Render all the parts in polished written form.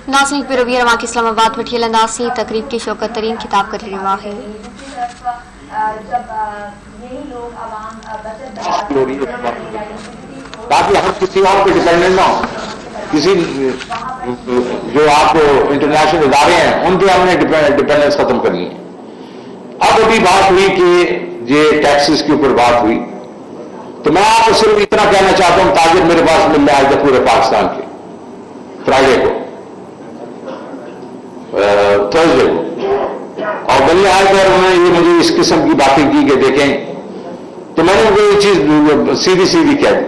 ناصرین پہ رویہ رواں کے اسلام آباد وٹھیل انداز سے تقریب کی شوکت ترین خطاب کر رہا ہے. تاکہ ہم کسی اور پہ ڈپینڈنٹ نہ ہوں. کسی جو آپ کو انٹرنیشنل ادارے ہیں ان پہ ہم نے ڈپینڈنس ختم کرنی ہے. اب ابھی بات ہوئی کہ یہ ٹیکسز کے اوپر بات ہوئی تو میں آپ کو صرف اتنا کہنا چاہتا ہوں تاجر میرے پاس مل رہا ہے پورے پاکستان کے فرائیڈے کو تھرسڈے کو اور بنی آئے کر انہوں نے یہ مجھے اس قسم کی باتیں کی کہ دیکھیں تو میں نے ان کو یہ چیز سیدھی سیدھی کہہ دی.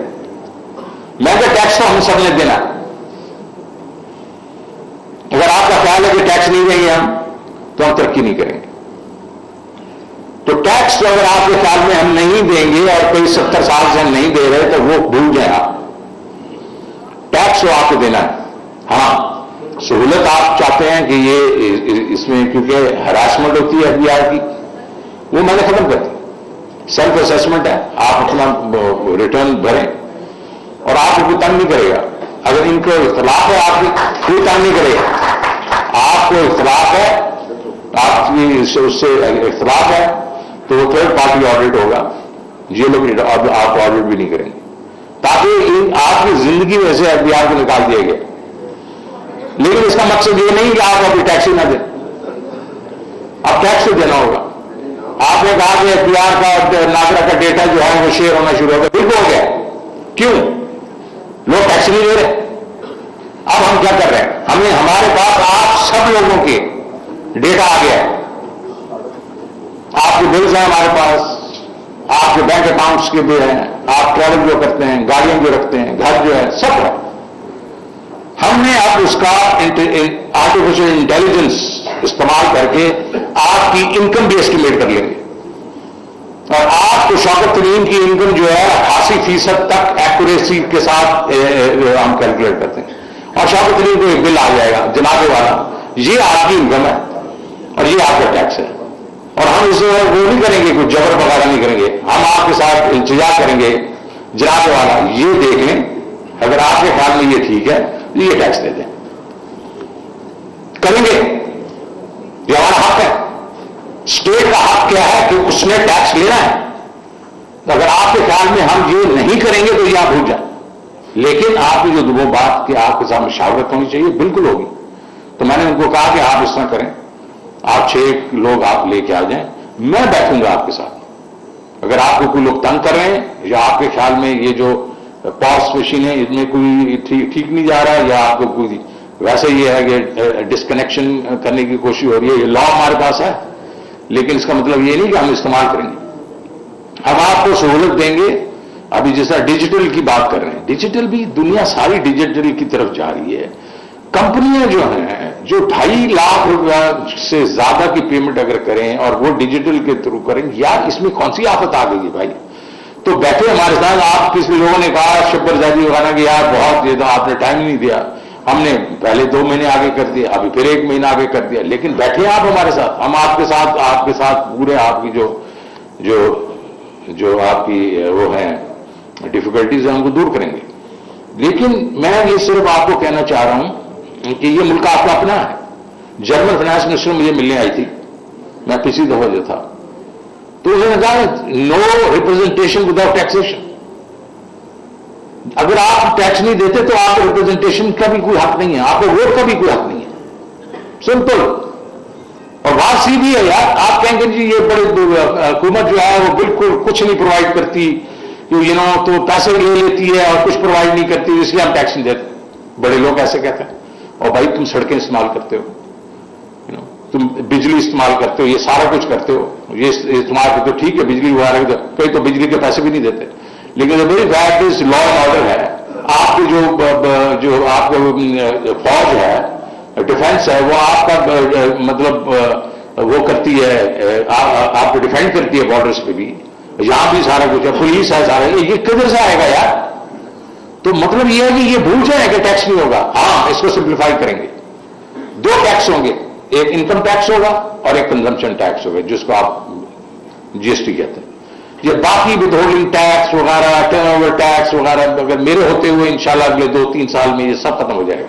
میں کہ ٹیکس تو ہم سب نے دینا. اگر آپ کا خیال ہے کہ ٹیکس نہیں دیں گے ہم تو ہم ترقی نہیں کریں گے. تو ٹیکس تو اگر آپ کے خیال میں ہم نہیں دیں گے اور کوئی 70 سال سے ہم نہیں دے رہے تو وہ بھول جائیں آپ. ٹیکس تو آپ کو دینا ہے. ہاں سہولت آپ چاہتے ہیں کہ یہ اس میں کیونکہ ہراسمنٹ ہوتی ہے FBI کی وہ میں نے ختم کر دی. سیلف اسیسمنٹ ہے. آپ اپنا ریٹرن بھریں اور آپ کو کوئی تنگ نہیں کرے گا. اگر ان کو اختلاف ہے آپ کی کوئی تنگ نہیں کرے گا. آپ کو اختلاف ہے آپ کی اس سے اختلاف ہے تو وہ تھرڈ پارٹی آڈٹ ہوگا. یہ لوگ آپ آڈٹ بھی نہیں کریں گے تاکہ آپ کی زندگی میں سے FBI کو نکال دیا گیا. لیکن اس کا مقصد یہ نہیں کہ آپ ابھی ٹیکس ہی نہ دیں. اب ٹیکس تو دینا ہوگا. آپ نے کہا کہ FBI کا ناگرا کا ڈیٹا جو ہے وہ شیئر ہونا شروع ہو گیا. بالکل ہو گیا. کیوں؟ لوگ ٹیکس نہیں دے رہے. اب ہم کیا کر رہے ہیں؟ ہمیں ہمارے پاس آپ سب لوگوں کے ڈیٹا آ گیا ہے. آپ کے بلز ہیں ہمارے پاس, آپ کے بینک اکاؤنٹس کے بھی ہیں, آپ ٹریول جو کرتے ہیں, گاڑیاں جو رکھتے ہیں, گھر جو ہے, سب ہے. ہم نے اب اس کا آرٹیفیشل انٹیلیجنس استعمال کر کے آپ کی انکم بھی اسٹیمیٹ کر لیں گے اور آپ کو شوکت ترین کی انکم جو ہے 80% تک ایکوریسی کے ساتھ ہم کیلکولیٹ کرتے ہیں اور شوکت ترین کو ایک بل آ جائے گا جناب والا یہ آپ کی انکم ہے اور یہ آپ کا ٹیکس ہے. اور ہم اسے وہ نہیں کریں گے, کوئی جبر وغیرہ نہیں کریں گے. ہم آپ کے ساتھ التجا کریں گے جناب والا یہ دیکھ لیں اگر آپ کے خیال میں یہ ٹھیک ہے یہ ٹیکس دے دیں. کریں گے. یہ ہمارا حق ہے. اسٹیٹ کا حق کیا ہے کہ اس نے ٹیکس لینا ہے. اگر آپ کے خیال میں ہم یہ نہیں کریں گے تو یہ آپ بھول جائیں. لیکن آپ کی جو وہ بات کہ آپ کے ساتھ مشاورت ہونی چاہیے بالکل ہوگی. تو میں نے ان کو کہا کہ آپ اس طرح کریں, آپ 6 لوگ آپ لے کے آ جائیں, میں بیٹھوں گا آپ کے ساتھ. اگر آپ کو کوئی لوگ تنگ کر رہے ہیں یا آپ کے خیال میں یہ جو پاس مشین ہے اس میں کوئی ٹھیک نہیں جا رہا ہے یا آپ کو کوئی ویسے یہ ہے کہ ڈسکنیکشن کرنے کی کوشش ہو رہی ہے, یہ لا ہمارے پاس ہے لیکن اس کا مطلب یہ نہیں کہ ہم استعمال کریں گے. ہم آپ کو سہولت دیں گے. ابھی جس طرح ڈیجیٹل کی بات کر رہے ہیں, ڈیجیٹل بھی دنیا ساری ڈیجیٹل کی طرف جا رہی ہے. کمپنیاں جو ہیں جو 2.5 لاکھ روپیہ سے زیادہ کی پیمنٹ اگر کریں اور وہ ڈیجیٹل کے تھرو کریں, یار اس میں کون سی آفت آ گئی ہے بھائی. تو بیٹھے ہمارے ساتھ آپ کسی لوگوں نے کہا شبر زادی وغیرہ کہ یار بہت یہ آپ نے ٹائم نہیں دیا. ہم نے پہلے 2 مہینے آگے کر دیا, ابھی پھر 1 مہینہ آگے کر دیا. لیکن بیٹھے آپ ہمارے ساتھ, ہم آپ کے ساتھ پورے آپ کی جو آپ کی وہ ہیں ڈیفیکلٹیز ہیں ان کو دور کریں گے. لیکن میں یہ صرف آپ کو کہنا چاہ رہا ہوں کہ یہ ملک آپ کا اپنا ہے. جرمن فائنانس منسٹر مجھے ملنے آئی تھی, میں پچھلی دفعہ جو تھا, تو انہوں نے کہا نو ریپرزنٹیشن وداؤٹ ٹیکسیشن. اگر آپ ٹیکس نہیں دیتے تو آپ کو ریپرزنٹیشن کا بھی کوئی حق نہیں ہے, آپ کو ووٹ کا بھی کوئی حق نہیں ہے. سمپل. اور بات سیدھی ہے یار. آپ کہیں گے جی یہ بڑے حکومت جو ہے وہ بالکل کچھ نہیں پرووائڈ کرتی, تو پیسے لے لیتی ہے اور کچھ پرووائڈ نہیں کرتی اس لیے ہم ٹیکس نہیں دیتے. بڑے لوگ ایسے کہتے ہیں. اور بھائی تم سڑکیں استعمال کرتے ہو, تم بجلی استعمال کرتے ہو, یہ سارا کچھ کرتے ہو, یہ استعمال کرتے ہو, ٹھیک ہے بجلی وغیرہ, کئی تو بجلی کے پیسے بھی نہیں دیتے. لیکن very fact is law and order ہے. آپ کی جو آپ کا فوج ہے, ڈیفینس ہے, وہ آپ کا مطلب وہ کرتی ہے, آپ کو ڈیفینڈ کرتی ہے بارڈرز پہ بھی. یہاں بھی سارا کچھ ہے, پولیس ہے, سارا یہ کدھر سے آئے گا یار. تو مطلب یہ ہے کہ یہ بھول جائیں کہ ٹیکس نہیں ہوگا. ہاں اس کو سمپلیفائی کریں گے. 2 ٹیکس ہوں گے, ایک انکم ٹیکس ہوگا اور ایک کنزمپشن ٹیکس ہوگا جس کو آپ GST کہتے ہیں. یہ باقی ود ہولڈنگ ٹیکس وغیرہ, ٹرن اوور ٹیکس وغیرہ اگر میرے ہوتے ہوئے انشاءاللہ اگلے 2-3 سال میں یہ سب ختم ہو جائے گا.